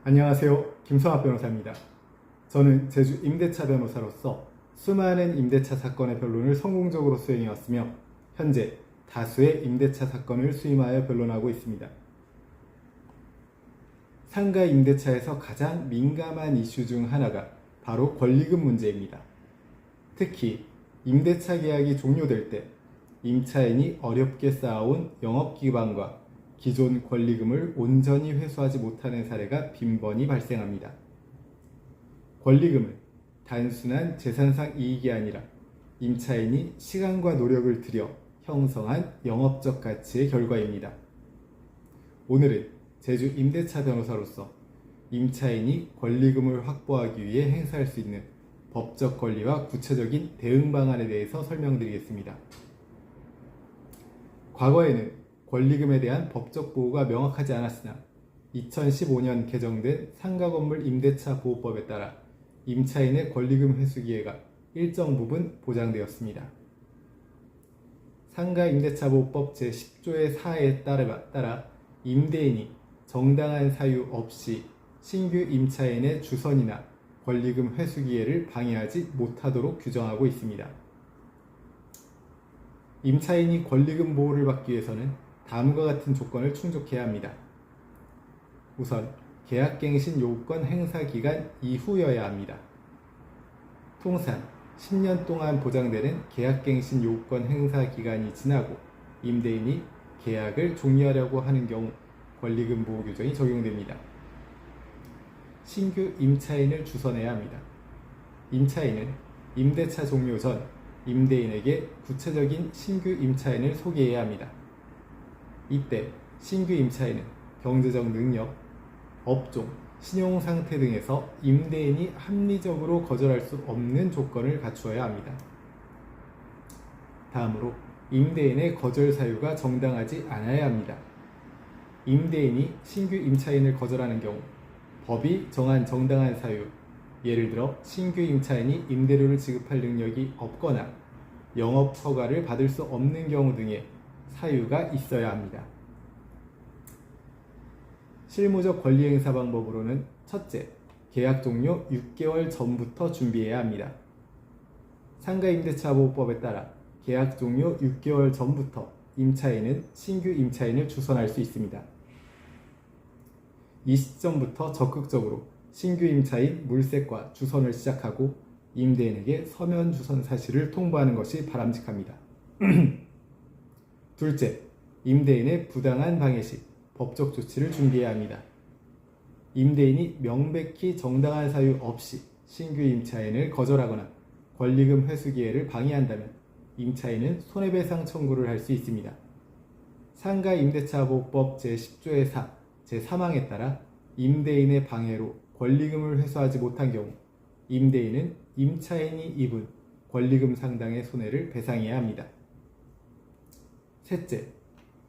안녕하세요. 김성학 변호사입니다. 저는 제주 임대차 변호사로서 수많은 임대차 사건의 변론을 성공적으로 수행해왔으며 현재 다수의 임대차 사건을 수임하여 변론하고 있습니다. 상가 임대차에서 가장 민감한 이슈 중 하나가 바로 권리금 문제입니다. 특히 임대차 계약이 종료될 때 임차인이 어렵게 쌓아온 영업기반과 기존 권리금을 온전히 회수하지 못하는 사례가 빈번히 발생합니다. 권리금은 단순한 재산상 이익이 아니라 임차인이 시간과 노력을 들여 형성한 영업적 가치의 결과입니다. 오늘은 제주 임대차 변호사로서 임차인이 권리금을 확보하기 위해 행사할 수 있는 법적 권리와 구체적인 대응 방안에 대해서 설명드리겠습니다. 과거에는 권리금에 대한 법적 보호가 명확하지 않았으나 2015년 개정된 상가건물 임대차 보호법에 따라 임차인의 권리금 회수 기회가 일정 부분 보장되었습니다. 상가 임대차 보호법 제10조의 4에 따라 임대인이 정당한 사유 없이 신규 임차인의 주선이나 권리금 회수 기회를 방해하지 못하도록 규정하고 있습니다. 임차인이 권리금 보호를 받기 위해서는 다음과 같은 조건을 충족해야 합니다. 우선 계약갱신 요건 행사 기간 이후여야 합니다. 통상 10년 동안 보장되는 계약갱신 요건 행사 기간이 지나고 임대인이 계약을 종료하려고 하는 경우 권리금 보호 규정이 적용됩니다. 신규 임차인을 주선해야 합니다. 임차인은 임대차 종료 전 임대인에게 구체적인 신규 임차인을 소개해야 합니다. 이때 신규 임차인은 경제적 능력, 업종, 신용 상태 등에서 임대인이 합리적으로 거절할 수 없는 조건을 갖추어야 합니다. 다음으로 임대인의 거절 사유가 정당하지 않아야 합니다. 임대인이 신규 임차인을 거절하는 경우 법이 정한 정당한 사유, 예를 들어 신규 임차인이 임대료를 지급할 능력이 없거나 영업 허가를 받을 수 없는 경우 등의 사유가 있어야 합니다. 실무적 권리행사 방법으로는 첫째, 계약 종료 6개월 전부터 준비해야 합니다. 상가임대차보호법에 따라 계약 종료 6개월 전부터 임차인은 신규 임차인을 주선할 수 있습니다. 이 시점부터 적극적으로 신규 임차인 물색과 주선을 시작하고 임대인에게 서면 주선 사실을 통보하는 것이 바람직합니다. 둘째, 임대인의 부당한 방해 시 법적 조치를 준비해야 합니다. 임대인이 명백히 정당한 사유 없이 신규 임차인을 거절하거나 권리금 회수 기회를 방해한다면 임차인은 손해배상 청구를 할 수 있습니다. 상가 임대차보호법 제10조의 4, 제3항에 따라 임대인의 방해로 권리금을 회수하지 못한 경우 임대인은 임차인이 입은 권리금 상당의 손해를 배상해야 합니다. 셋째,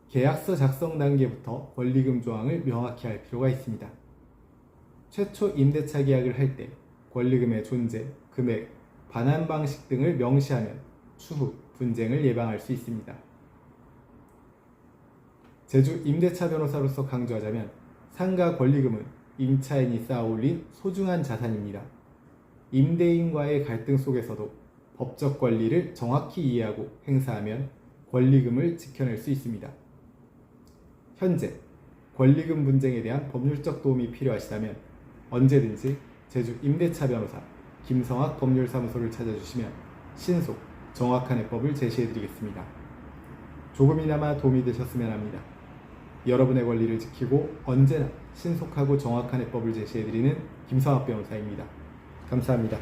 계약서 작성 단계부터 권리금 조항을 명확히 할 필요가 있습니다. 최초 임대차 계약을 할 때 권리금의 존재, 금액, 반환 방식 등을 명시하면 추후 분쟁을 예방할 수 있습니다. 제주 임대차 변호사로서 강조하자면 상가 권리금은 임차인이 쌓아올린 소중한 자산입니다. 임대인과의 갈등 속에서도 법적 권리를 정확히 이해하고 행사하면 권리금을 지켜낼 수 있습니다. 현재 권리금 분쟁에 대한 법률적 도움이 필요하시다면 언제든지 제주 임대차 변호사 김성학 법률사무소를 찾아주시면 신속, 정확한 해법을 제시해드리겠습니다. 조금이나마 도움이 되셨으면 합니다. 여러분의 권리를 지키고 언제나 신속하고 정확한 해법을 제시해드리는 김성학 변호사입니다. 감사합니다.